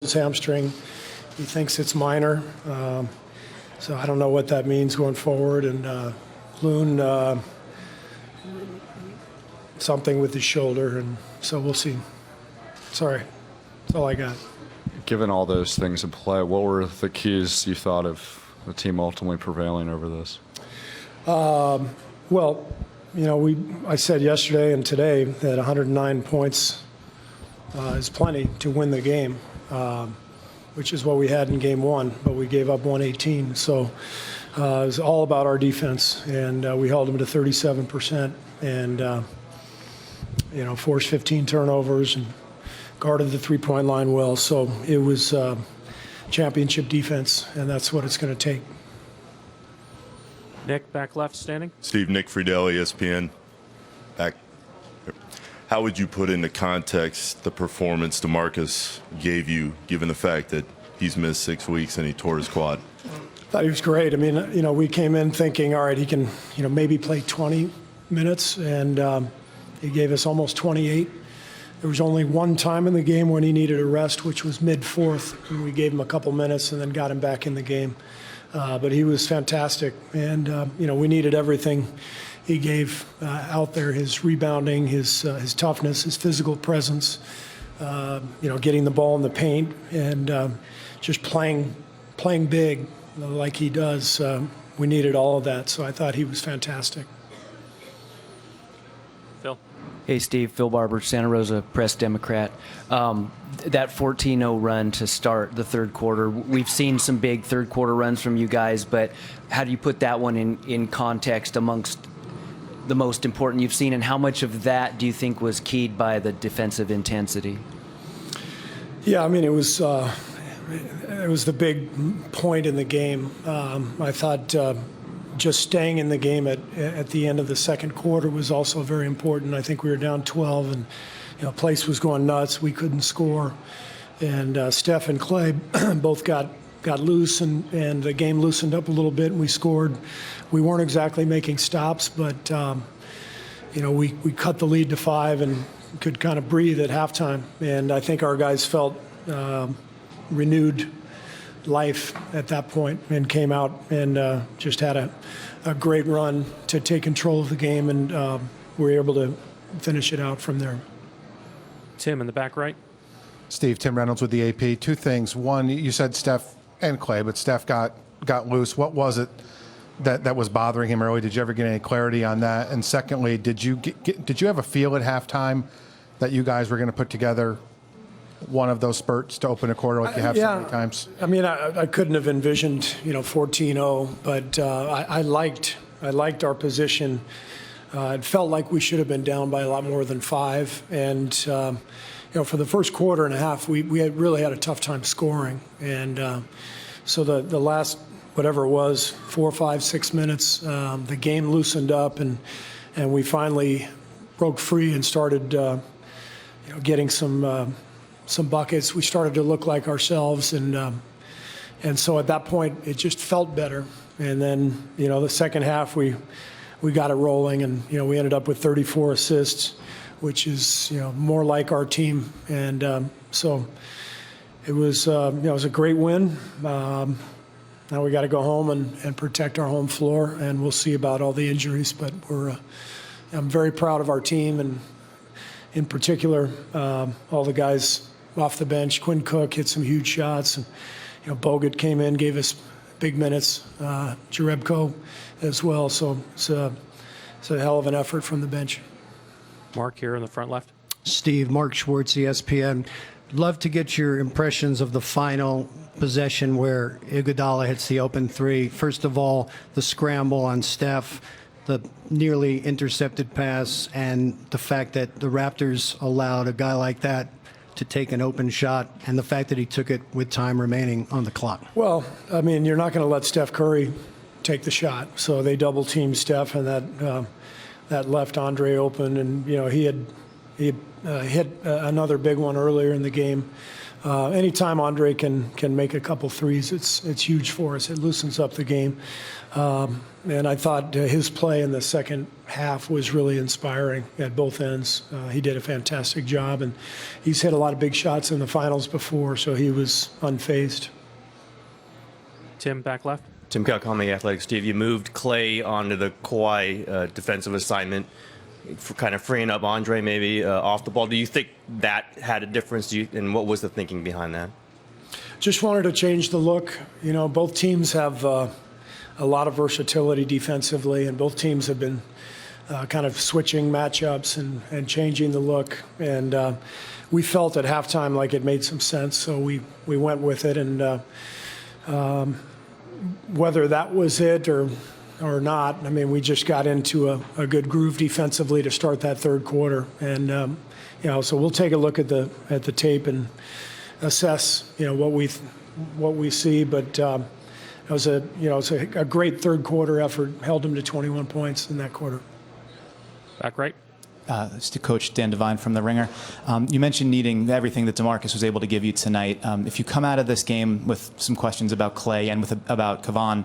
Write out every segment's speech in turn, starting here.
his hamstring. He thinks it's minor. So I don't know what that means going forward. And Loon, something with his shoulder. And so we'll see. Sorry. That's all I got. Given all those things in play, what were the keys you thought of the team ultimately prevailing over this? Well, you know, I said yesterday and today that 109 points is plenty to win the game, which is what we had in game one, but we gave up 118. So it was all about our defense, and we held them to 37% and, you know, forced 15 turnovers and guarded the three-point line well. So it was championship defense, and that's what it's going to take. Nick, back left, standing. Steve, Nick Friedel, ESPN. Back. How would you put into context the performance DeMarcus gave you, given the fact that he's missed 6 weeks and he tore his quad? I thought he was great. I mean, you know, we came in thinking, all right, he can, you know, maybe play 20 minutes, and he gave us almost 28. There was only one time in the game when he needed a rest, which was mid-fourth, and we gave him a couple minutes and then got him back in the game. But he was fantastic, and you know, we needed everything he gave out there: his rebounding, his toughness, his physical presence, you know, getting the ball in the paint, and just playing big like he does. We needed all of that, so I thought he was fantastic. Phil. Hey, Steve. Phil Barber, Santa Rosa Press Democrat. That 14-0 run to start the third quarter, we've seen some big third-quarter runs from you guys, but how do you put that one in context amongst the most important you've seen, and how much of that do you think was keyed by the defensive intensity? Yeah, I mean, it was the big point in the game. I thought just staying in the game at the end of the second quarter was also very important. I think we were down 12, and you know, place was going nuts. We couldn't score, and Steph and Clay both got loose, and the game loosened up a little bit, and we scored. We weren't exactly making stops, but you know, we cut the lead to 5 and could kind of breathe at halftime. And I think our guys felt renewed life at that point and came out and just had a great run to take control of the game, and we were able to finish it out from there. Tim in the back right. Steve, Tim Reynolds with the AP. Two things. One, you said Steph and Clay, but Steph got loose. What was it that was bothering him early? Did you ever get any clarity on that? And secondly, did you have a feel at halftime that you guys were going to put together one of those spurts to open a quarter like you have so many times? I mean, I couldn't have envisioned, you know, 14-0, but I liked our position. It felt like we should have been down by a lot more than 5, and you know, for the first quarter and a half, we really had a tough time scoring, and so the last, whatever it was, 4, 5, 6 minutes, the game loosened up, and we finally broke free and started, you know, getting some buckets. We started to look like ourselves, and so at that point, it just felt better. And then, you know, the second half, we got it rolling, and you know, we ended up with 34 assists, which is, you know, more like our team. And so it was, you know, it was a great win. Now we got to go home and protect our home floor, and we'll see about all the injuries. But I'm very proud of our team, and in particular, all the guys off the bench. Quinn Cook hit some huge shots, and you know, Bogut came in, gave us big minutes. Jerebko as well. So it's a hell of an effort from the bench. Mark here in the front left. Steve, Mark Schwartz, ESPN. Love to get your impressions of the final possession where Iguodala hits the open three. First of all, the scramble on Steph, the nearly intercepted pass, and the fact that the Raptors allowed a guy like that to take an open shot, and the fact that he took it with time remaining on the clock. Well, I mean, you're not going to let Steph Curry take the shot. So they double teamed Steph, and that left Andre open, and you know, he had hit another big one earlier in the game. anytime Andre can make a couple threes, it's huge for us. It loosens up the game. And I thought his play in the second half was really inspiring at both ends. He did a fantastic job, and he's hit a lot of big shots in the finals before, so he was unfazed. Tim, back left. Tim Cook on the Athletic. Steve, you moved Clay onto the Kawhi defensive assignment, for kind of freeing up Andre maybe off the ball. Do you think that had a difference? And what was the thinking behind that? Just wanted to change the look. You know, both teams have a lot of versatility defensively, and both teams have been kind of switching matchups and changing the look. And we felt at halftime like it made some sense, so we went with it. And whether that was it or not, I mean, we just got into a good groove defensively to start that third quarter. And you know, so we'll take a look at the tape and assess, you know, what we see. But it was a great third quarter effort. Held them to 21 points in that quarter. Back right. It's to Coach Dan Devine from The Ringer. You mentioned needing everything that DeMarcus was able to give you tonight. If you come out of this game with some questions about Clay and about Kavan,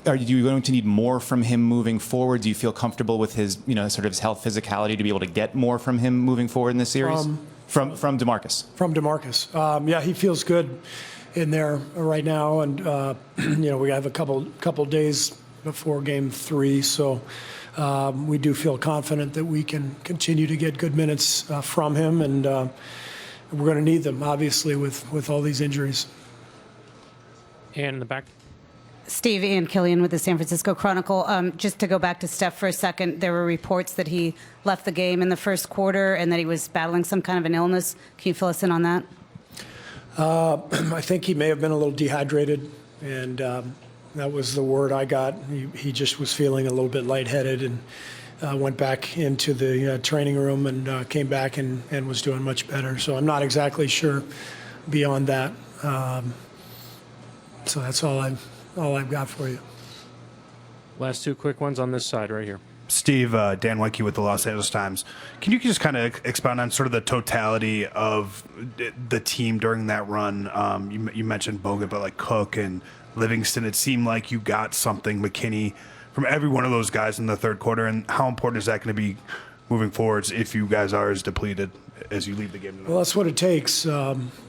are you going to need more from him moving forward? Do you feel comfortable with his, you know, sort of his health, physicality to be able to get more from him moving forward in this series? From DeMarcus. From DeMarcus. Yeah, he feels good in there right now, and you know, we have a couple days before Game 3, so we do feel confident that we can continue to get good minutes from him, and we're going to need them, obviously, with all these injuries. And in the back. Steve, Ann Killian with the San Francisco Chronicle. Just to go back to Steph for a second, there were reports that he left the game in the first quarter and that he was battling some kind of an illness. Can you fill us in on that? I think he may have been a little dehydrated, and that was the word I got. He just was feeling a little bit lightheaded, and went back into the training room and came back and was doing much better. So I'm not exactly sure beyond that. So that's all I've got for you. Last two quick ones on this side right here. Steve, Dan Weinke with the Los Angeles Times. Can you just kind of expound on sort of the totality of the team during that run? You mentioned Bogut, but like Cook and Livingston, it seemed like you got something, McKinney, from every one of those guys in the third quarter. And how important is that going to be moving forwards if you guys are as depleted as you leave the game tonight? Well, that's what it takes. You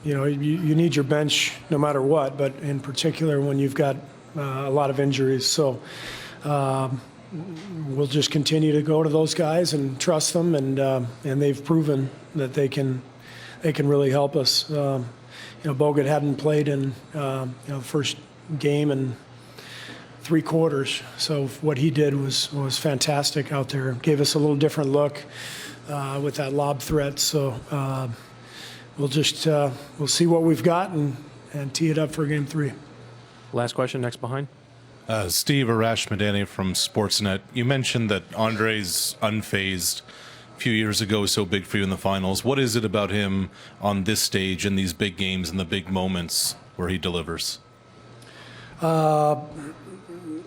know, you need your bench no matter what, but in particular when you've got a lot of injuries. So we'll just continue to go to those guys and trust them, and they've proven that they can really help us. You know, Bogut hadn't played in the first game in 3 quarters, so what he did was fantastic out there. Gave us a little different look with that lob threat. So we'll see what we've got and tee it up for Game 3. Last question, next behind. Steve Arash Madani from Sportsnet. You mentioned that Andre's unfazed a few years ago was so big for you in the finals. What is it about him on this stage in these big games and the big moments where he delivers?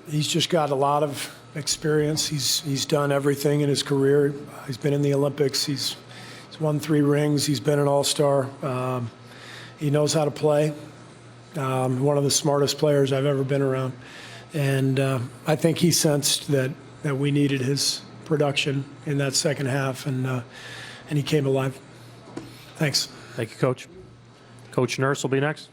He's just got a lot of experience. He's done everything in his career. He's been in the Olympics. He's won 3 rings. He's been an all-star. He knows how to play. One of the smartest players I've ever been around. And I think he sensed that we needed his production in that second half, and he came alive. Thanks. Thank you, Coach. Coach Nurse will be next.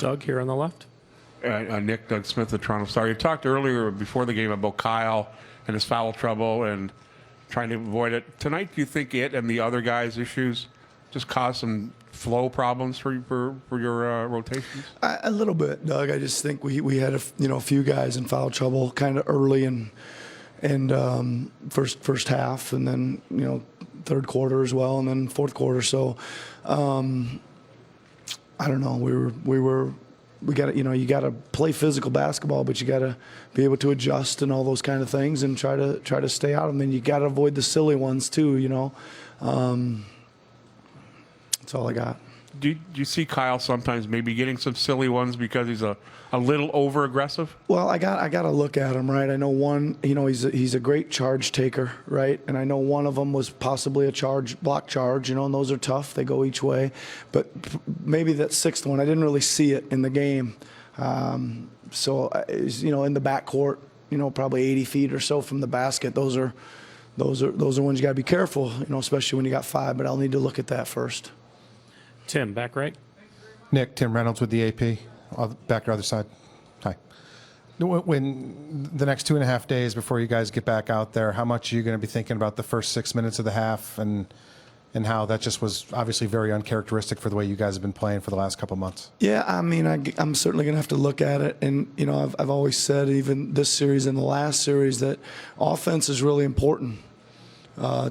Doug here on the left. Nick, Doug Smith of Toronto Star. You talked earlier before the game about Kyle and his foul trouble and trying to avoid it. Tonight, do you think it and the other guys' issues just caused some flow problems for your rotations? A little bit, Doug. I just think we had a few guys in foul trouble kind of early and first half, and then third quarter as well, and then fourth quarter. So I don't know. We got to, you got to play physical basketball, but you got to be able to adjust and all those kind of things and try to stay out of them. And you got to avoid the silly ones too. That's all I got. Do you see Kyle sometimes maybe getting some silly ones because he's a little over aggressive? Well, I got to look at him, right? I know one, he's a great charge taker, right? And I know one of them was possibly a block charge, and those are tough. They go each way. But maybe that sixth one, I didn't really see it in the game. So in the backcourt, probably 80 feet or so from the basket. Those are ones you got to be careful, especially when you got 5. But I'll need to look at that first. Tim, back right. Nick, Tim Reynolds with the AP. Back to the other side. Hi. When the next 2.5 days before you guys get back out there, how much are you going to be thinking about the first 6 minutes of the half and how that just was obviously very uncharacteristic for the way you guys have been playing for the last couple of months? Yeah, I mean, I'm certainly going to have to look at it. And, I've always said, even this series and the last series, that offense is really important,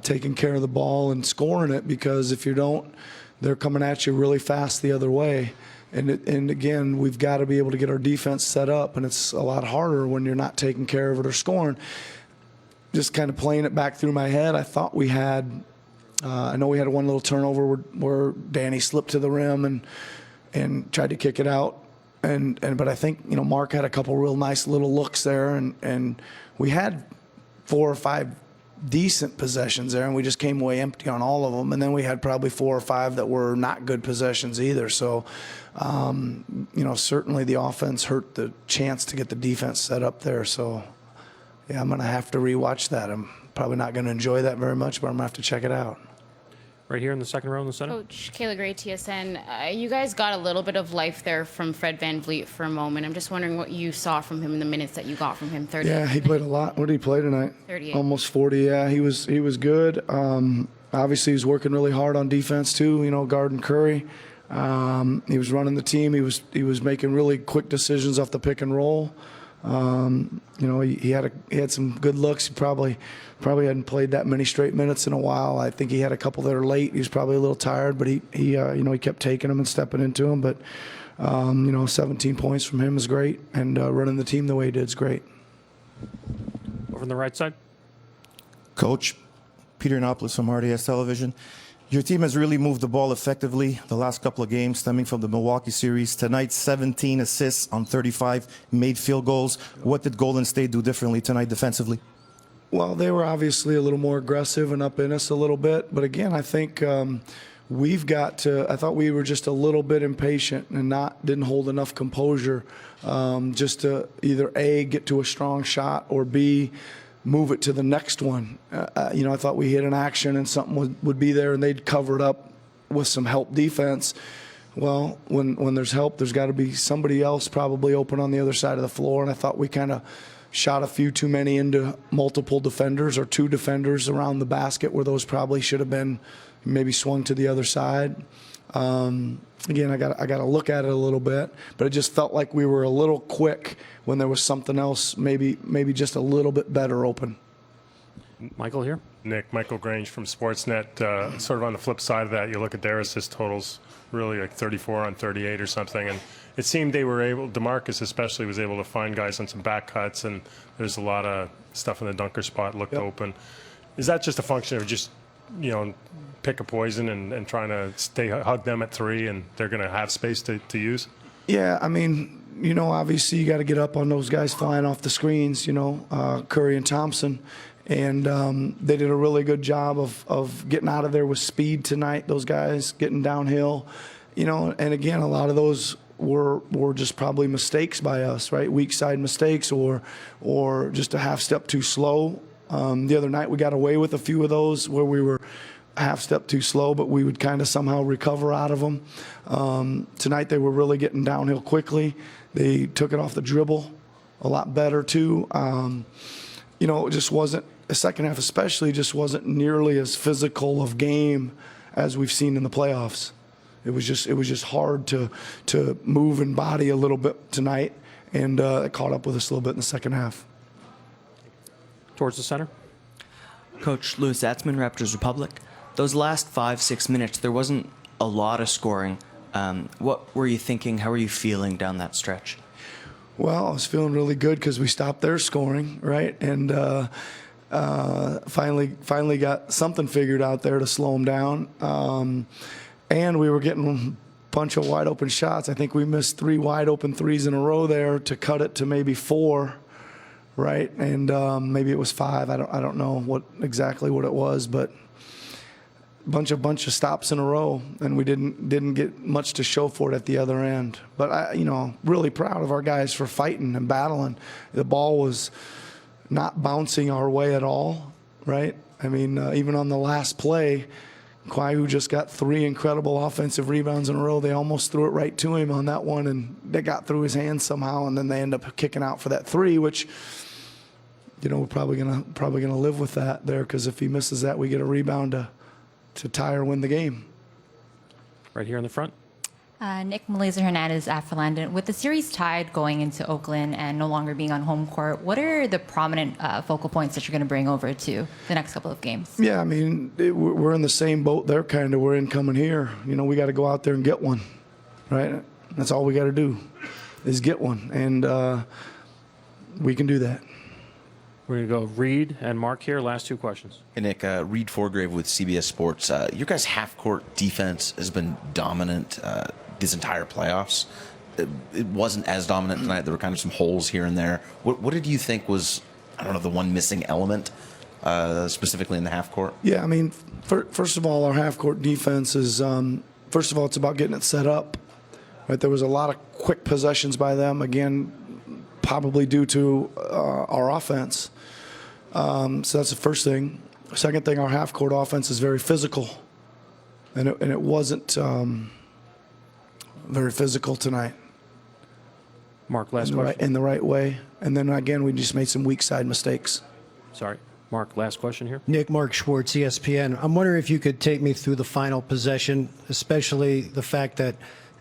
taking care of the ball and scoring it, because if you don't, they're coming at you really fast the other way. And again, we've got to be able to get our defense set up, and it's a lot harder when you're not taking care of it or scoring. Just kind of playing it back through my head, I thought we had I know we had one little turnover where Danny slipped to the rim and tried to kick it out. But I think, Mark had a couple real nice little looks there, and we had 4 or 5 decent possessions there, and we just came away empty on all of them. And then we had probably 4 or 5 that were not good possessions either. So, certainly the offense hurt the chance to get the defense set up there. So, yeah, I'm going to have to rewatch that. I'm probably not going to enjoy that very much, but I'm going to have to check it out. Right here in the second row in the center. Coach Kayla Gray, TSN. You guys got a little bit of life there from Fred VanVleet for a moment. I'm just wondering what you saw from him in the minutes that you got from him. 30. Yeah, he played a lot. What did he play tonight? 38. Almost 40. Yeah, he was good. Obviously, he was working really hard on defense too. Guarding Curry. He was running the team. He was making really quick decisions off the pick and roll. He had some good looks. He probably hadn't played that many straight minutes in a while. I think he had a couple that are late. He was probably a little tired, but he kept taking them and stepping into them. But 17 points from him is great, and running the team the way he did is great. Over on the right side. Coach, Peter Anopoulos from RDS Television. Your team has really moved the ball effectively the last couple of games, stemming from the Milwaukee series. Tonight, 17 assists on 35 made field goals. What did Golden State do differently tonight defensively? Well, they were obviously a little more aggressive and up in us a little bit. But again, I think we've got to – I thought we were just a little bit impatient and didn't hold enough composure just to either, A, get to a strong shot, or B, move it to the next one. I thought we hit an action and something would be there, and they'd cover it up with some help defense. Well, when there's help, there's got to be somebody else probably open on the other side of the floor, and I thought we kind of shot a few too many into multiple defenders or 2 defenders around the basket where those probably should have been maybe swung to the other side. Again, I got to look at it a little bit, but it just felt like we were a little quick when there was something else, maybe just a little bit better open. Michael here. Michael Grange from Sportsnet. Sort of on the flip side of that, you look at their assist totals, really like 34 on 38 or something, and it seemed they were able, DeMarcus especially, was able to find guys on some back cuts, and there's a lot of stuff in the dunker spot looked open. Is that just a function of just, pick a poison and trying to hug them at 3, and they're going to have space to use? Yeah, I mean, obviously you got to get up on those guys flying off the screens, Curry and Thompson. And they did a really good job of getting out of there with speed tonight, those guys getting downhill. And again, a lot of those were just probably mistakes by us, right? Weak side mistakes or just a half step too slow. The other night we got away with a few of those where we were a half step too slow, but we would kind of somehow recover out of them. Tonight they were really getting downhill quickly. They took it off the dribble a lot better too. It just wasn't, the second half especially, just wasn't nearly as physical of game as we've seen in the playoffs. It was just hard to move and body a little bit tonight, and it caught up with us a little bit in the second half. Towards the center. Coach Louis Atzman, Raptors Republic. Those last 5-6 minutes, there wasn't a lot of scoring. What were you thinking? How were you feeling down that stretch? Well, I was feeling really good because we stopped their scoring, right? And finally got something figured out there to slow them down. And we were getting a bunch of wide open shots. I think we missed 3 wide open threes in a row there to cut it to maybe 4, right? And maybe it was 5. I don't know exactly what it was, but bunch of stops in a row, and we didn't get much to show for it at the other end. But I really proud of our guys for fighting and battling. The ball was not bouncing our way at all, right? I mean, even on the last play, Kawhi, who just got 3 incredible offensive rebounds in a row, they almost threw it right to him on that one, and they got through his hands somehow, and then they end up kicking out for that 3, which we're probably gonna live with that there, because if he misses that, we get a rebound to tie or win the game. Right here in the front. Nick Malaysia-Hernandez at Philandon. With the series tied going into Oakland and no longer being on home court, what are the prominent focal points that you're going to bring over to the next couple of games? Yeah, I mean, we're in the same boat there, kind of. We're in coming here. We got to go out there and get one, right? That's all we got to do is get one, and we can do that. We're going to go Reed and Mark here. Last 2 questions. Hey, Nick, Reed Forgrave with CBS Sports. Your guys' half-court defense has been dominant this entire playoffs. It wasn't as dominant tonight. There were kind of some holes here and there. What did you think was, the one missing element, specifically in the half-court? Yeah, I mean, first of all, our half-court defense is, first of all, it's about getting it set up. Right? There was a lot of quick possessions by them, again, probably due to our offense. So that's the first thing. Second thing, our half-court offense is very physical, and it wasn't very physical tonight. Mark, last question. In the right way. And then, again, we just made some weak side mistakes. Sorry. Mark, last question here. Nick, Mark Schwartz, ESPN. I'm wondering if you could take me through the final possession, especially the fact that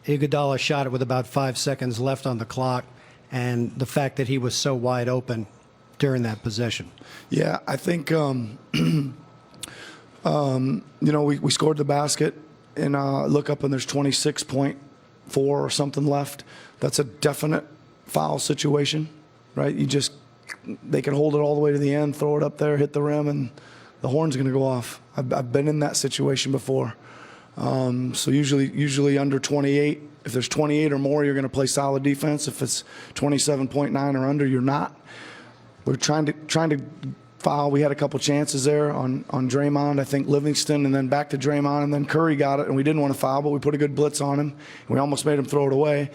Iguodala shot it with about 5 seconds left on the clock, and the fact that he was so wide open during that possession. Yeah, I think, we scored the basket, and look up and there's 26.4 or something left. That's a definite foul situation, right? They can hold it all the way to the end, throw it up there, hit the rim, and the horn's going to go off. I've been in that situation before. So usually under 28, if there's 28 or more, you're going to play solid defense. If it's 27.9 or under, you're not. We're trying to foul. We had a couple chances there on Draymond, I think Livingston, and then back to Draymond, and then Curry got it, and we didn't want to foul, but we put a good blitz on him. We almost made him throw it away.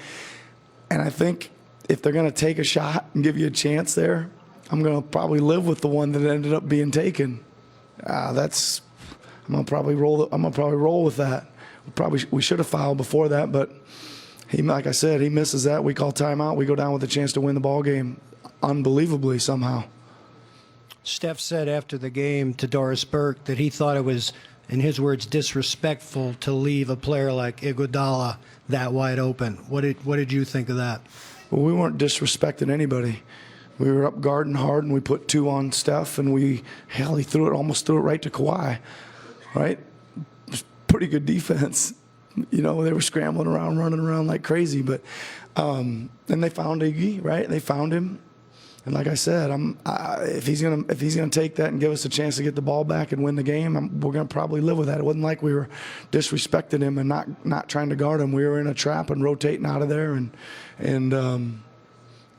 And I think if they're going to take a shot and give you a chance there, I'm going to probably live with the one that ended up being taken. I'm going to probably roll with that. We should have fouled before that, but like I said, he misses that. We call timeout. We go down with a chance to win the ball game, unbelievably somehow. Steph said after the game to Doris Burke that he thought it was, in his words, disrespectful to leave a player like Iguodala that wide open. What did you think of that? Well, we weren't disrespecting anybody. We were up guarding hard, and we put 2 on Steph, and he almost threw it right to Kawhi, right? It was pretty good defense. They were scrambling around, running around like crazy, but then they found Iggy, right? They found him. And like I said, if he's gonna take that and give us a chance to get the ball back and win the game, we're gonna probably live with that. It wasn't like we were disrespecting him and not trying to guard him. We were in a trap and rotating out of there. And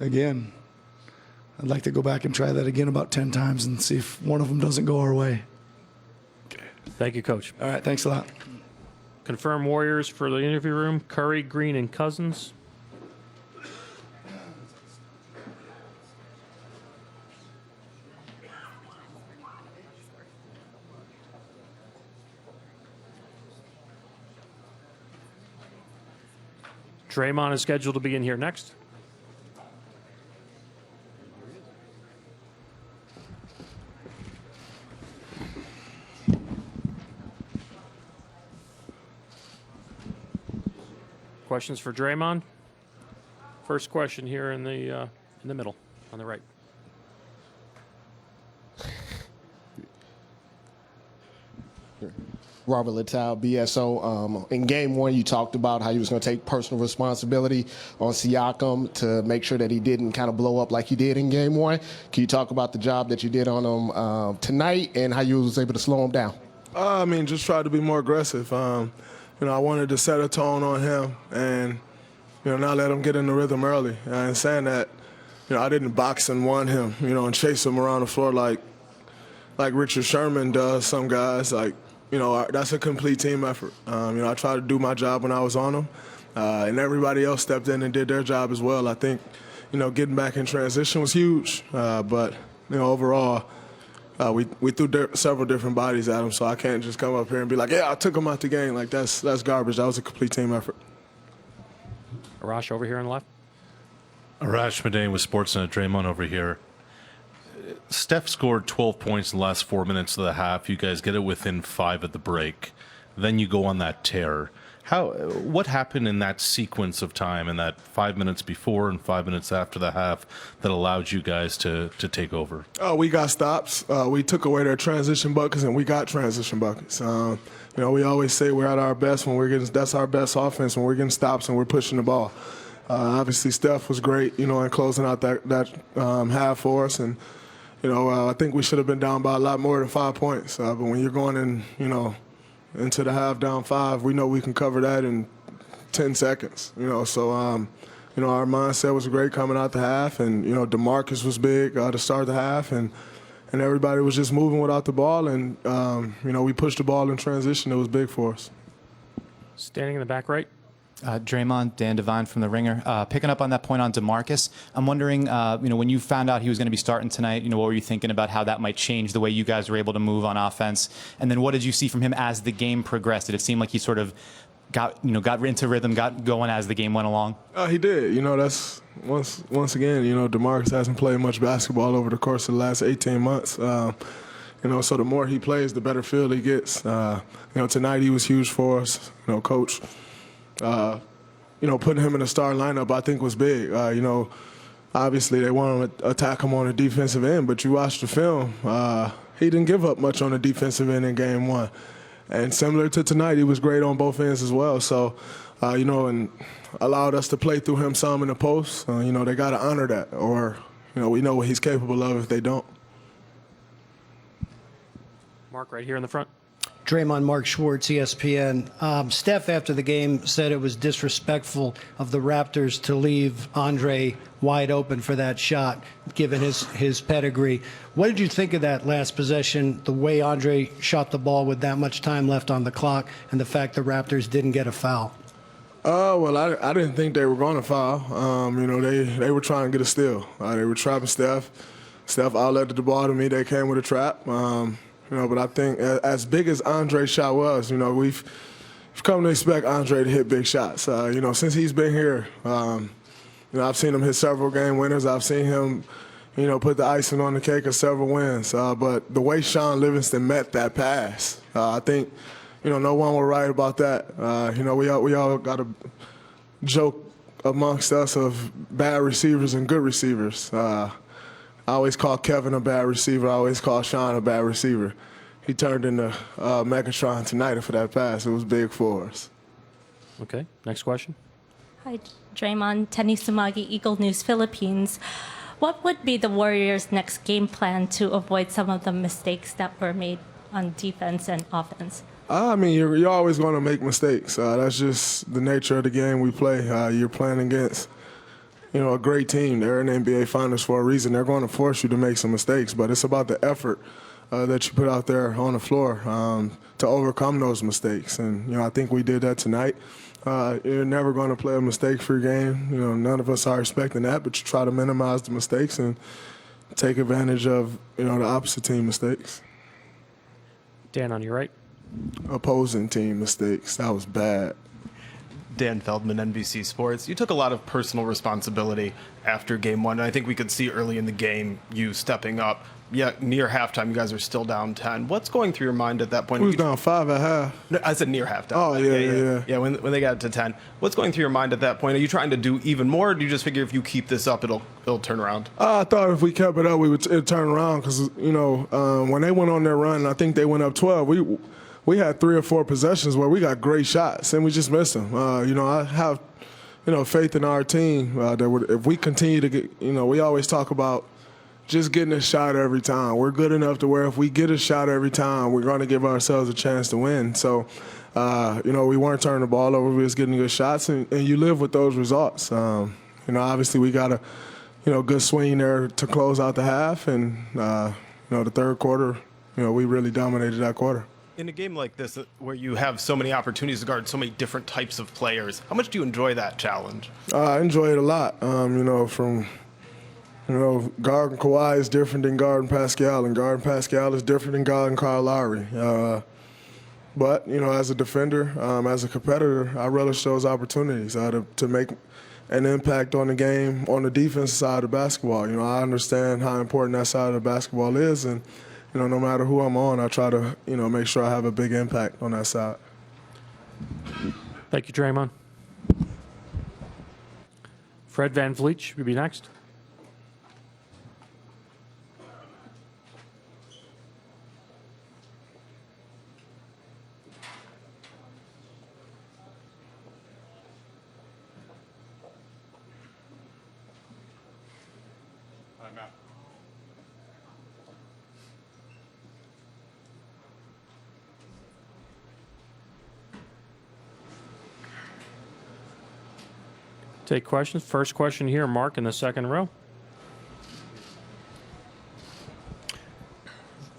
again, I'd like to go back and try that again about 10 times and see if one of them doesn't go our way. Okay. Thank you, Coach. All right, thanks a lot. Confirm Warriors for the interview room: Curry, Green, and Cousins. Draymond is scheduled to be in here next. Questions for Draymond? First question here in the middle, on the right. Robert Littell, BSO. In game one, you talked about how he was going to take personal responsibility on Siakam to make sure that he didn't kind of blow up like he did in game one. Can you talk about the job that you did on him tonight and how you was able to slow him down? I mean, just try to be more aggressive. I wanted to set a tone on him and, not let him get in the rhythm early. And saying that, I didn't box and want him, and chase him around the floor like Richard Sherman does some guys. That's a complete team effort. I tried to do my job when I was on him, and everybody else stepped in and did their job as well. I think, getting back in transition was huge, but, overall, we threw several different bodies at him, so I can't just come up here and be like, yeah, I took him out the game. That's garbage. That was a complete team effort. Arash over here on the left. Arash Madani with Sportsnet. Draymond over here. Steph scored 12 points in the last 4 minutes of the half. You guys get it within 5 at the break. Then you go on that tear. What happened in that sequence of time, in that 5 minutes before and 5 minutes after the half, that allowed you guys to take over? We got stops. We took away their transition buckets, and we got transition buckets. We always say we're at our best when we're getting. That's our best offense when we're getting stops and we're pushing the ball. Obviously, Steph was great, in closing out that half for us, and I think we should have been down by a lot more than 5 points. But when you're going in, into the half down 5, we know we can cover that in 10 seconds. So our mindset was great coming out the half, and DeMarcus was big to start the half, and everybody was just moving without the ball, and we pushed the ball in transition. It was big for us. Standing in the back right. Draymond, Dan Devine from The Ringer. Picking up on that point on DeMarcus, I'm wondering, when you found out he was going to be starting tonight, what were you thinking about how that might change the way you guys were able to move on offense? And then what did you see from him as the game progressed? Did it seem like he sort of got into rhythm, got going as the game went along? He did. That's once again, DeMarcus hasn't played much basketball over the course of the last 18 months. So the more he plays, the better feel he gets. Tonight he was huge for us. Coach. Putting him in the star lineup, I think was big. Obviously they want to attack him on the defensive end, but you watch the film, he didn't give up much on the defensive end in game one. And similar to tonight, he was great on both ends as well. So, and allowed us to play through him some in the post. They got to honor that, or, we know what he's capable of if they don't. Mark right here in the front. Draymond, Mark Schwartz, ESPN. Steph, after the game, said it was disrespectful of the Raptors to leave Andre wide open for that shot, given his pedigree. What did you think of that last possession, the way Andre shot the ball with that much time left on the clock, and the fact the Raptors didn't get a foul? Well, I didn't think they were going to foul. They were trying to get a steal. They were trapping Steph. Steph outletted the ball to me. They came with a trap. But I think as big as Andre's shot was, we've come to expect Andre to hit big shots. Since he's been here, I've seen him hit several game winners. I've seen him, put the icing on the cake of several wins. But the way Sean Livingston met that pass, I think, no one will write about that. We all got a joke amongst us of bad receivers and good receivers. I always call Kevin a bad receiver. I always call Sean a bad receiver. He turned into Megatron tonight for that pass. It was big for us. Okay, next question. Hi, Draymond. Tenny Sumagi, Eagle News, Philippines. What would be the Warriors' next game plan to avoid some of the mistakes that were made on defense and offense? You're always going to make mistakes. That's just the nature of the game we play. You're playing against a great team. They're in the NBA Finals for a reason. They're going to force you to make some mistakes, but it's about the effort that you put out there on the floor to overcome those mistakes. And, I think we did that tonight. You're never going to play a mistake-free game. None of us are expecting that, but you try to minimize the mistakes and take advantage of, the opposite team mistakes. Dan, on your right. Opposing team mistakes. That was bad. Dan Feldman, NBC Sports. You took a lot of personal responsibility after game one, and I think we could see early in the game you stepping up. Yeah, near halftime, you guys are still down 10. What's going through your mind at that point? We was down 5 at half. No, I said near halftime. Oh, yeah. Yeah, when they got to 10. What's going through your mind at that point? Are you trying to do even more, or do you just figure if you keep this up, it'll turn around? I thought if we kept it up, it'd turn around because, when they went on their run, I think they went up 12. We had 3 or 4 possessions where we got great shots, and we just missed them. I have, faith in our team that if we continue to get, we always talk about just getting a shot every time. We're good enough to where if we get a shot every time, we're going to give ourselves a chance to win. So, we weren't turning the ball over. We was getting good shots, and you live with those results. Obviously we got a, good swing there to close out the half, and, the third quarter, we really dominated that quarter. In a game like this, where you have so many opportunities to guard so many different types of players, how much do you enjoy that challenge? I enjoy it a lot. Guarding Kawhi is different than guarding Pascal, and guarding Pascal is different than guarding Kyle Lowry. But, as a defender, as a competitor, I relish those opportunities to make an impact on the game on the defensive side of basketball. I understand how important that side of basketball is, and, no matter who I'm on, I try to, make sure I have a big impact on that side. Thank you, Draymond. Fred VanVleet should be next. Take questions. First question here, Mark, in the second row.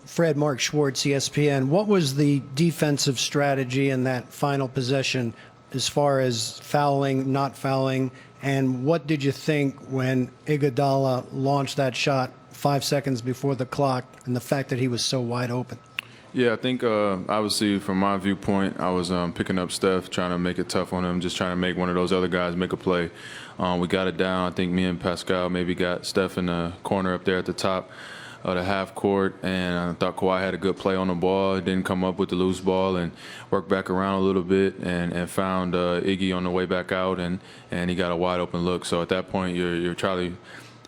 Fred, Mark Schwartz, ESPN. What was the defensive strategy in that final possession as far as fouling, not fouling, and what did you think when Iguodala launched that shot 5 seconds before the clock and the fact that he was so wide open? Yeah, I think obviously from my viewpoint, I was picking up Steph, trying to make it tough on him, just trying to make one of those other guys make a play. We got it down. I think me and Pascal maybe got Steph in the corner up there at the top of the half court, and I thought Kawhi had a good play on the ball. Didn't come up with the loose ball and worked back around a little bit and found Iggy on the way back out, and he got a wide open look. So at that point, you're trying to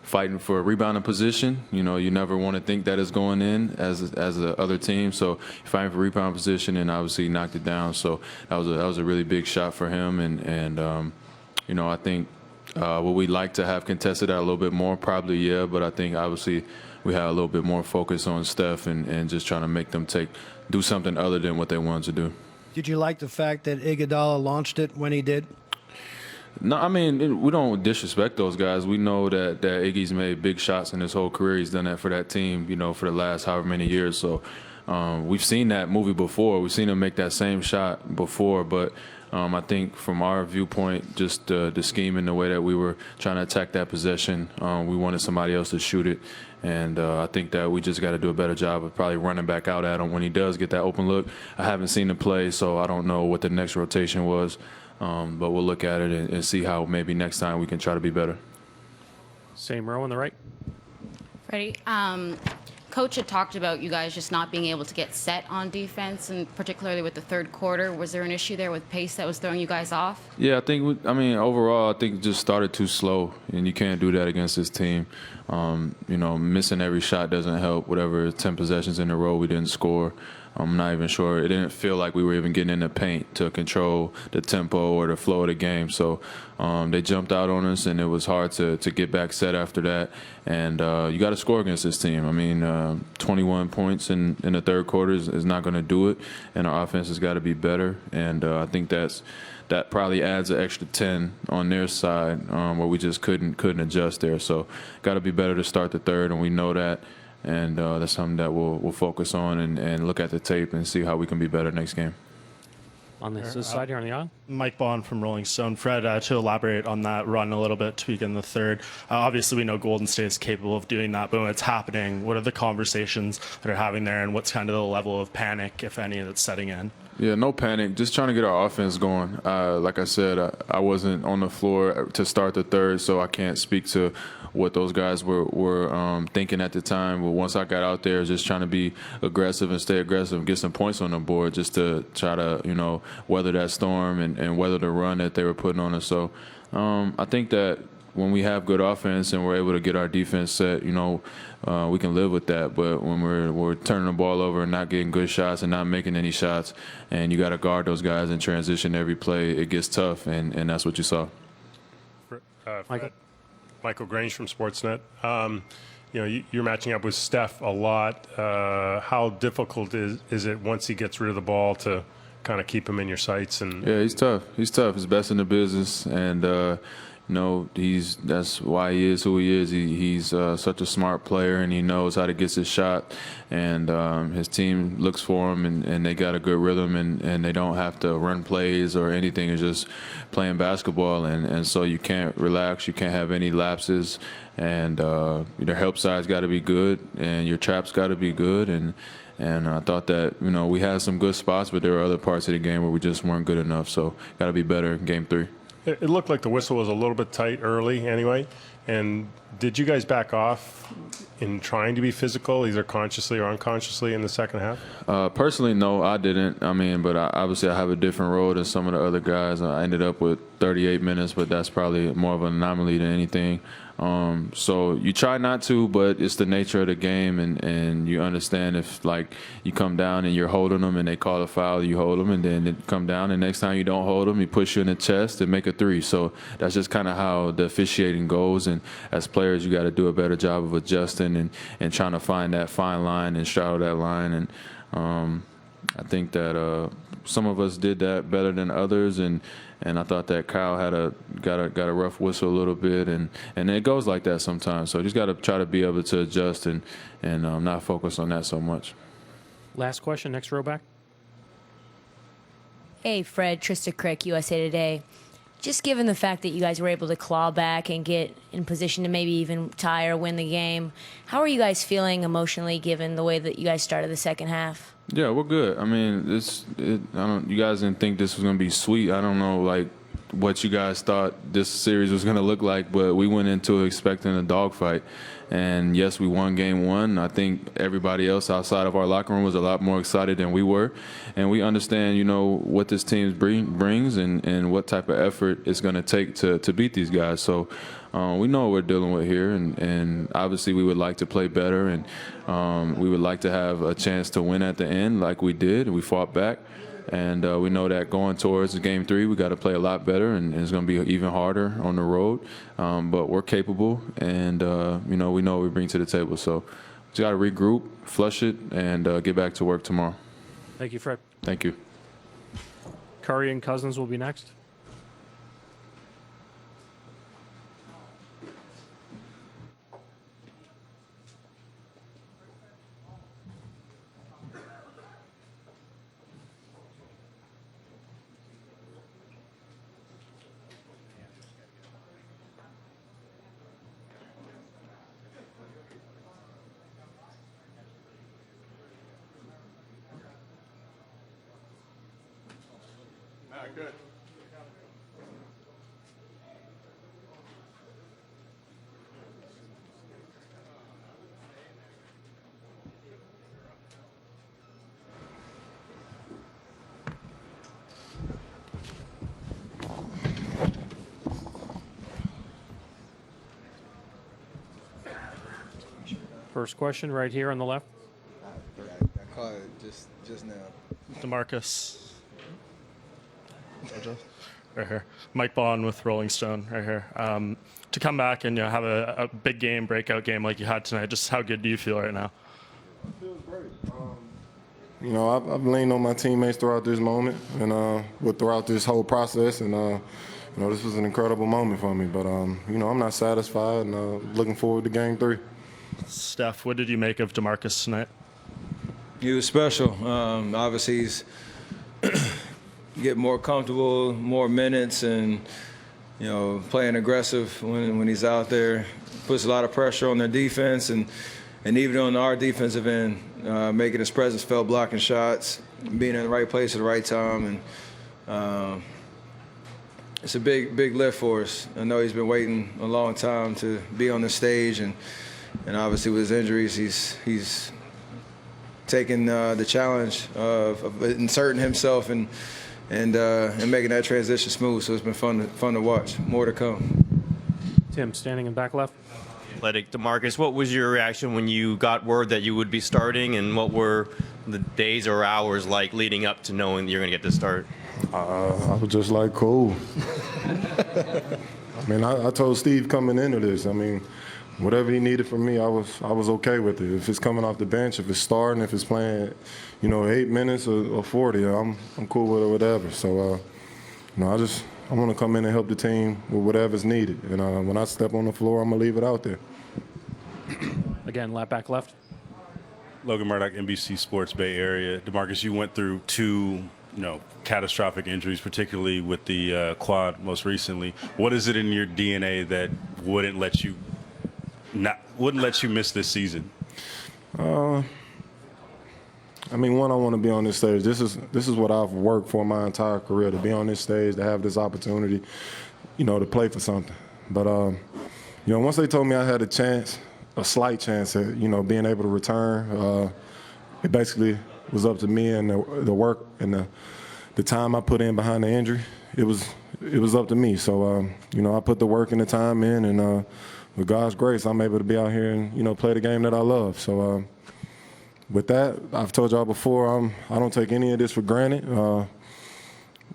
fighting for a rebounding position. You never want to think that it's going in as the other team. So you're fighting for rebound position, and obviously knocked it down. So that was a really big shot for him. And I think would we like to have contested that a little bit more? Probably, yeah. But I think obviously we had a little bit more focus on Steph and just trying to make them do something other than what they wanted to do. Did you like the fact that Iguodala launched it when he did? No, I mean, we don't disrespect those guys. We know that Iggy's made big shots in his whole career. He's done that for that team, for the last however many years. So we've seen that movie before. We've seen him make that same shot before. But I think from our viewpoint, just the scheme and the way that we were trying to attack that possession, we wanted somebody else to shoot it. And I think that we just got to do a better job of probably running back out at him when he does get that open look. I haven't seen him play, so I don't know what the next rotation was. But we'll look at it and see how maybe next time we can try to be better. Same row on the right. Freddie, Coach had talked about you guys just not being able to get set on defense, and particularly with the third quarter. Was there an issue there with pace that was throwing you guys off? Yeah, I think, overall, I think it just started too slow, and you can't do that against this team. Missing every shot doesn't help. Whatever, 10 possessions in a row, we didn't score. I'm not even sure. It didn't feel like we were even getting in the paint to control the tempo or the flow of the game. So they jumped out on us, and it was hard to get back set after that. And you got to score against this team. 21 points in the third quarter is not going to do it, and our offense has got to be better. And I think that probably adds an extra 10 on their side where we just couldn't adjust there. So got to be better to start the third, and we know that. And that's something that we'll focus on and look at the tape and see how we can be better next game. On this side here on the aisle. Mike Bond from Rolling Stone. Fred, to elaborate on that run a little bit to begin the third. Obviously, we know Golden State is capable of doing that, but when it's happening, what are the conversations that are having there, and what's kind of the level of panic, if any, that's setting in? Yeah, no panic. Just trying to get our offense going. Like I said, I wasn't on the floor to start the third, so I can't speak to what those guys were thinking at the time. But once I got out there, just trying to be aggressive and stay aggressive and get some points on the board just to try to, weather that storm and weather the run that they were putting on us. So I think that when we have good offense and we're able to get our defense set, we can live with that. But when we're turning the ball over and not getting good shots and not making any shots, and you got to guard those guys in transition every play, it gets tough, and that's what you saw. Michael Grange from Sportsnet. You're matching up with Steph a lot. How difficult is it once he gets rid of the ball to kind of keep him in your sights? And yeah, he's tough. He's tough. He's best in the business, and that's why he is who he is. He's such a smart player, and he knows how to get his shot. And his team looks for him, and they got a good rhythm, and they don't have to run plays or anything. It's just playing basketball, and so you can't relax. You can't have any lapses, and your help side's got to be good, and your trap's got to be good, and I thought that we had some good spots, but there were other parts of the game where we just weren't good enough. So got to be better in Game 3. It looked like the whistle was a little bit tight early anyway. And did you guys back off in trying to be physical, either consciously or unconsciously, in the second half? Personally, no, I didn't. But obviously I have a different role than some of the other guys. I ended up with 38 minutes, but that's probably more of an anomaly than anything. So you try not to, but it's the nature of the game, and you understand if, like, you come down and you're holding them and they call a foul, you hold them, and then it come down, and next time you don't hold them, he push you in the chest and make a three. So that's just kind of how the officiating goes, and as players, you got to do a better job of adjusting and trying to find that fine line and straddle that line. And I think that some of us did that better than others, and I thought that Kyle got a rough whistle a little bit, and it goes like that sometimes. So you just got to try to be able to adjust and not focus on that so much. Last question, next row back. Hey, Fred, Trista Crick, USA Today. Just given the fact that you guys were able to claw back and get in position to maybe even tie or win the game, how are you guys feeling emotionally given the way that you guys started the second half? Yeah, we're good. You guys didn't think this was going to be sweet. I don't know, what you guys thought this series was going to look like, but we went into it expecting a dogfight. And yes, we won Game 1. I think everybody else outside of our locker room was a lot more excited than we were. And we understand, what this team brings and what type of effort it's going to take to beat these guys. So we know what we're dealing with here. And obviously we would like to play better. And we would like to have a chance to win at the end like we did. We fought back. And we know that going towards Game 3, we got to play a lot better, and it's going to be even harder on the road. But we're capable, and we know what we bring to the table. So just got to regroup, flush it, and get back to work tomorrow. Thank you, Fred. Thank you. Curry and Cousins will be next. Good. First question right here on the left. I caught it just now. DeMarcus. Right here. Mike Bond with Rolling Stone right here. To come back and have a big game, breakout game like you had tonight, just how good do you feel right now? It feels great. I've leaned on my teammates throughout this moment and throughout this whole process, and this was an incredible moment for me. But I'm not satisfied, and looking forward to Game 3. Steph, what did you make of DeMarcus tonight? He was special. Obviously, he's get more comfortable, more minutes, and playing aggressive when he's out there. Puts a lot of pressure on their defense, and and even on our defensive end, making his presence felt, blocking shots, being in the right place at the right time, and it's a big lift for us. I know he's been waiting a long time to be on the stage, and obviously with his injuries, he's taking the challenge of inserting himself and making that transition smooth. So it's been fun to watch. More to come. Tim, standing in back left. Athletic, DeMarcus, what was your reaction when you got word that you would be starting, and what were the days or hours like leading up to knowing that you're going to get to start? I was just like, cool. I mean, I told Steve coming into this, I mean, whatever he needed from me, I was okay with it. If it's coming off the bench, if it's starting, if it's playing, 8 minutes or 40, I'm cool with it, whatever. So, I want to come in and help the team with whatever's needed. And when I step on the floor, I'm going to leave it out there. Again, back left. Logan Murdoch, NBC Sports Bay Area. DeMarcus, you went through two, catastrophic injuries, particularly with the quad most recently. What is it in your DNA that wouldn't let you miss this season? I want to be on this stage. This is what I've worked for my entire career, to be on this stage, to have this opportunity, to play for something. But, once they told me I had a slight chance at, being able to return, it basically was up to me and the work and the time I put in behind the injury. It was up to me. So, I put the work and the time in, and with God's grace, I'm able to be out here and, play the game that I love. So, with that, I've told y'all before, I don't take any of this for granted.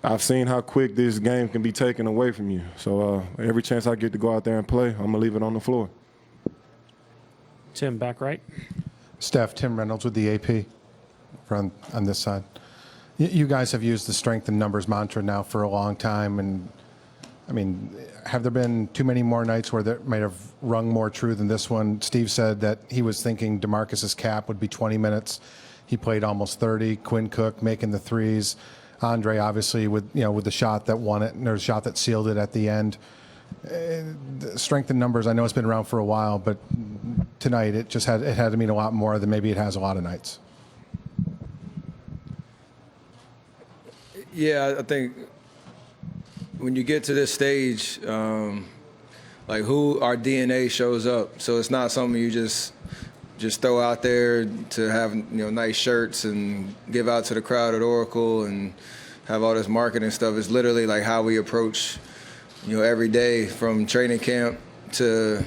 I've seen how quick this game can be taken away from you. So every chance I get to go out there and play, I'm going to leave it on the floor. Tim, back right. Steph, Tim Reynolds with the AP on this side. You guys have used the strength in numbers mantra now for a long time. And, have there been too many more nights where that might have rung more true than this one? Steve said that he was thinking DeMarcus's cap would be 20 minutes. He played almost 30. Quinn Cook making the threes. Andre, obviously, with the shot that won it, and there's a shot that sealed it at the end. Strength in numbers, I know it's been around for a while, but tonight it had to mean a lot more than maybe it has a lot of nights. Yeah, I think when you get to this stage, like who our DNA shows up. So it's not something you just throw out there to have nice shirts and give out to the crowd at Oracle and have all this marketing stuff. It's literally like how we approach every day from training camp to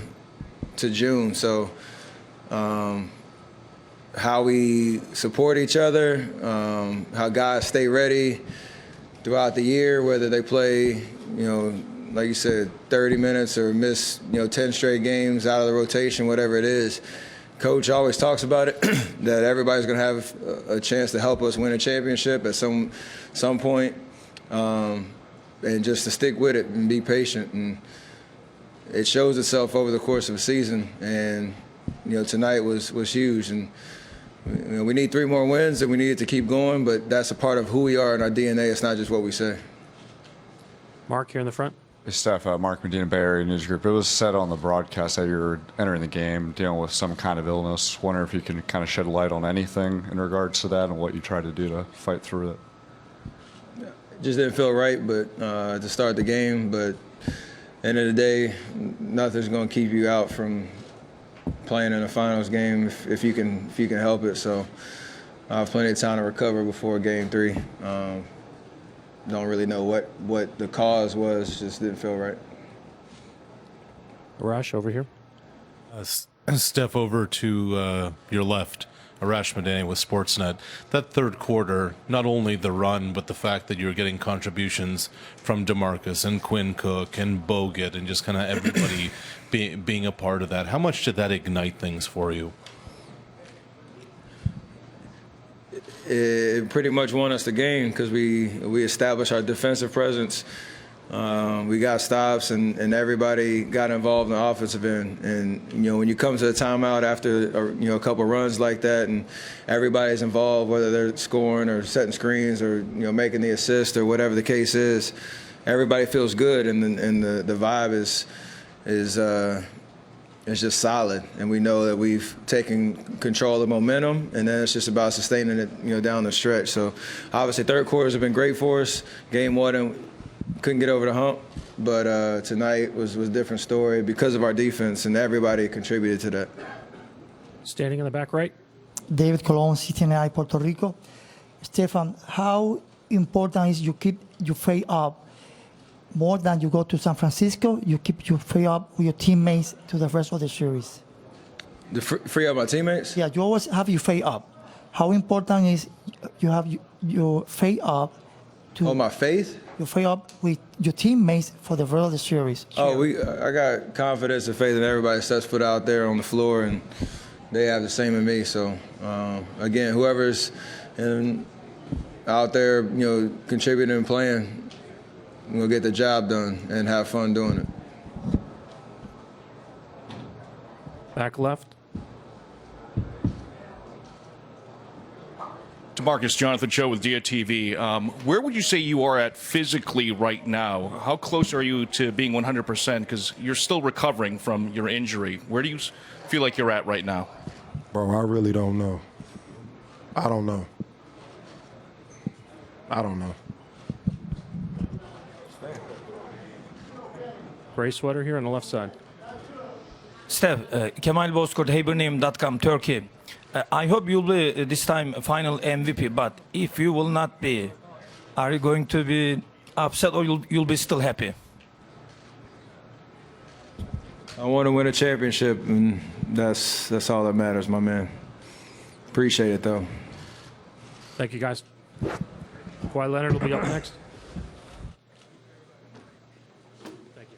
June. So how we support each other, how guys stay ready throughout the year, whether they play, like you said, 30 minutes or miss, 10 straight games out of the rotation, whatever it is. Coach always talks about it, that everybody's going to have a chance to help us win a championship at some point, and just to stick with it and be patient. And it shows itself over the course of a season. And tonight was huge. And we need 3 more wins, and we need it to keep going. But that's a part of who we are in our DNA. It's not just what we say. Mark here in the front. Hey, Steph, Mark Medina, Bay Area News Group. It was said on the broadcast that you're entering the game dealing with some kind of illness. Wonder if you can kind of shed light on anything in regards to that and what you try to do to fight through it. Just didn't feel right, but to start the game. But end of the day, nothing's going to keep you out from playing in a finals game if you can help it. So I have plenty of time to recover before Game 3. Don't really know what the cause was. Just didn't feel right. Arash over here. Steph, over to your left. Arash Madani with Sportsnet. That third quarter, not only the run, but the fact that you're getting contributions from DeMarcus and Quinn Cook and Bogut and just kind of everybody being a part of that. How much did that ignite things for you? It pretty much won us the game because we established our defensive presence. We got stops, and everybody got involved in the offensive end. And when you come to the timeout after a couple runs like that, and everybody's involved, whether they're scoring or setting screens or making the assist or whatever the case is, everybody feels good, and the vibe it's just solid, and we know that we've taken control of the momentum, and then it's just about sustaining it, down the stretch. So, obviously, third quarters have been great for us. Game one, couldn't get over the hump, but tonight was a different story because of our defense, and everybody contributed to that. Standing in the back right. David Colon, CTNI, Puerto Rico. Stefan, how important is you keep your faith up more than you go to San Francisco? You keep your faith up with your teammates to the rest of the series. Free up my teammates? Yeah, you always have your faith up. How important is you have your faith up? My faith? Your faith up with your teammates for the rest of the series. I got confidence and faith in everybody sets foot out there on the floor, and they have the same in me. So, again, whoever's out there, contributing and playing, we'll get the job done and have fun doing it. Back left. DeMarcus, Jonathan Cho with DIA-TV. Where would you say you are at physically right now? How close are you to being 100%? Because you're still recovering from your injury. Where do you feel like you're at right now? Bro, I really don't know. I don't know. Gray sweater here on the left side. Steph, Kemal Bozkurt, HaberName.com, Turkey. I hope you'll be this time final MVP, but if you will not be, are you going to be upset or you'll be still happy? I want to win a championship, and that's all that matters, my man. Appreciate it, though. Thank you, guys. Kawhi Leonard will be up next. Thank you.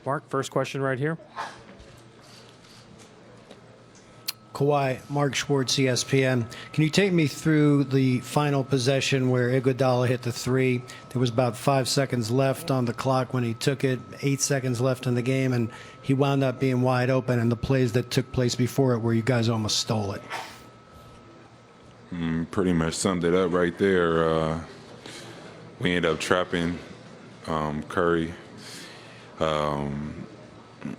Mark, first question right here. Kawhi, Mark Schwartz, ESPN. Can you take me through the final possession where Iguodala hit the three? There was about 5 seconds left on the clock when he took it, 8 seconds left in the game, and he wound up being wide open, and the plays that took place before it where you guys almost stole it. Pretty much summed it up right there. We ended up trapping Curry. I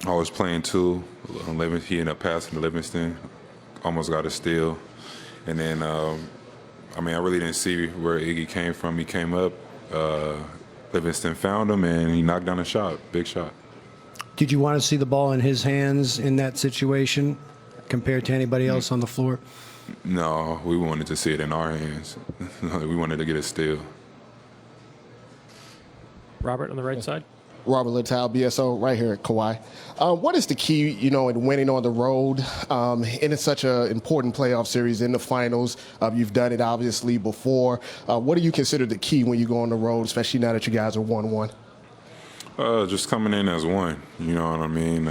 was playing two. He ended up passing to Livingston. Almost got a steal. And then, I really didn't see where Iggy came from. He came up. Livingston found him, and he knocked down a shot. Big shot. Did you want to see the ball in his hands in that situation compared to anybody else on the floor? No, we wanted to see it in our hands. We wanted to get a steal. Robert on the right side. Robert Littal, BSO, right here at Kawhi. What is the key, in winning on the road in such an important playoff series in the finals? You've done it obviously before. What do you consider the key when you go on the road, especially now that you guys are 1-1? Just coming in as one, you know what I mean?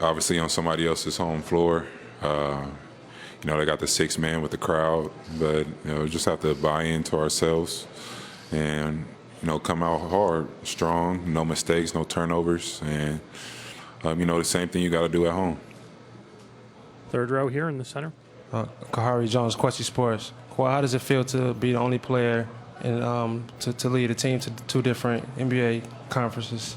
Obviously on somebody else's home floor. They got the 6 man with the crowd, but we just have to buy into ourselves and come out hard, strong, no mistakes, no turnovers, and the same thing you got to do at home. Third row here in the center. Kahari Jones, Quincy Sports. Well, how does it feel to be the only player and to lead a team to 2 different NBA conferences?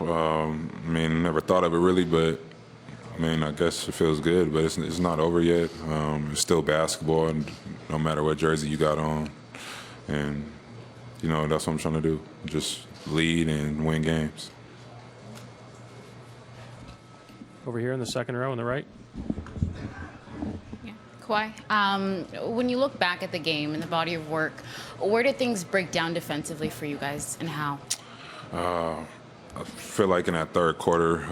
Never thought of it really, but I guess it feels good, but it's not over yet. It's still basketball, and no matter what jersey you got on. And, that's what I'm trying to do, just lead and win games. Over here in the second row on the right. Yeah. Kawhi, when you look back at the game and the body of work, where did things break down defensively for you guys and how? I feel like in that third quarter,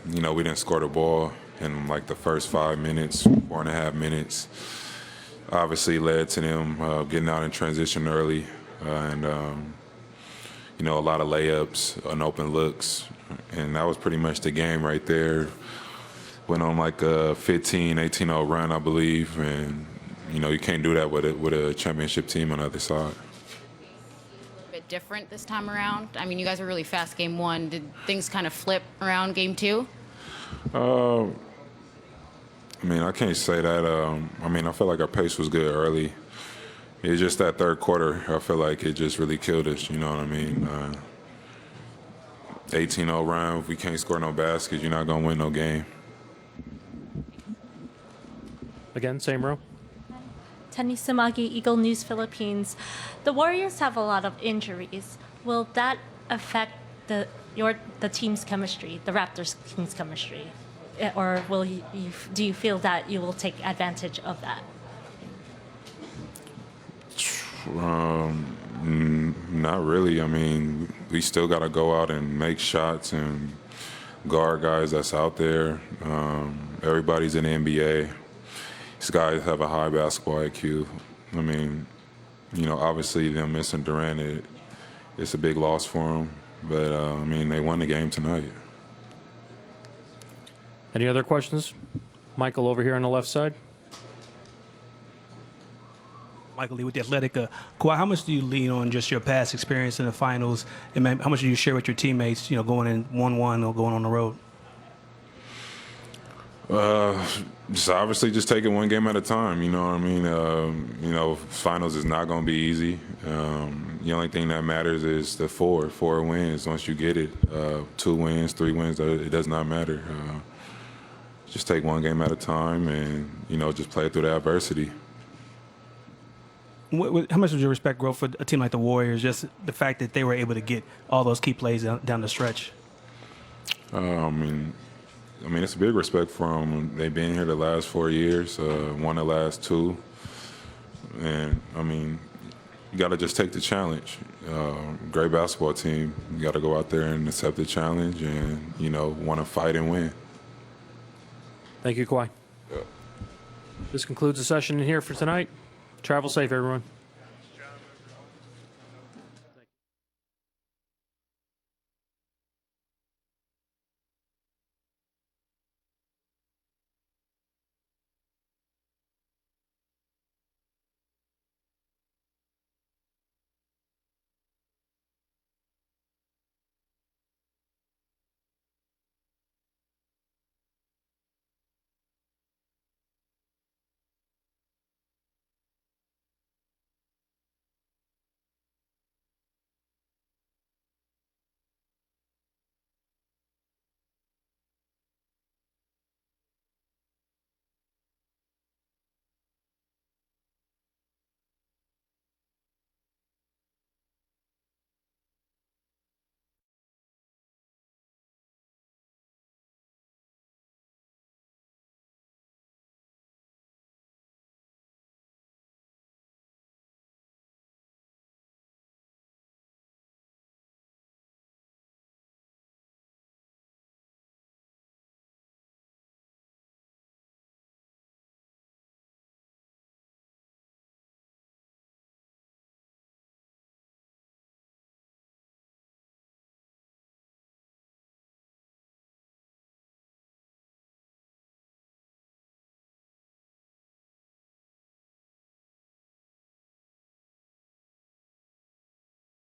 we didn't score the ball in like the first 5 minutes, 4.5 minutes. Obviously led to them getting out in transition early and a lot of layups and open looks. And that was pretty much the game right there. Went on like a 15-18-0 run, I believe. And, you can't do that with a championship team on the other side. Bit different this time around? I mean, you guys were really fast game one. Did things kind of flip around game two? I can't say that. I feel like our pace was good early. It's just that third quarter, I feel like it just really killed us, you know what I mean? 18-0 run, if we can't score no baskets, you're not going to win no game. Again, same row. Tenny Samagi, Eagle News Philippines. The Warriors have a lot of injuries. Will that affect the team's chemistry, the Raptors' team's chemistry? Or do you feel that you will take advantage of that? Not really. We still got to go out and make shots and guard guys that's out there. Everybody's in the NBA. These guys have a high basketball IQ. Obviously them missing Durant, it's a big loss for them. But, they won the game tonight. Any other questions? Michael over here on the left side. Michael Lee with The Athletic. Kawhi, how much do you lean on just your past experience in the finals? And how much do you share with your teammates, going in 1-1 or going on the road? Just take it one game at a time, you know what I mean? Finals is not going to be easy. The only thing that matters is the four wins. Once you get it, 2 wins, 3 wins, it does not matter. Just take one game at a time and, just play through the adversity. How much would your respect grow for a team like the Warriors, just the fact that they were able to get all those key plays down the stretch? It's a big respect for them. They've been here the last 4 years, won the last 2. And, you got to just take the challenge. Great basketball team. You got to go out there and accept the challenge and, want to fight and win. Thank you, Kawhi. Yeah. This concludes the session here for tonight. Travel safe, everyone.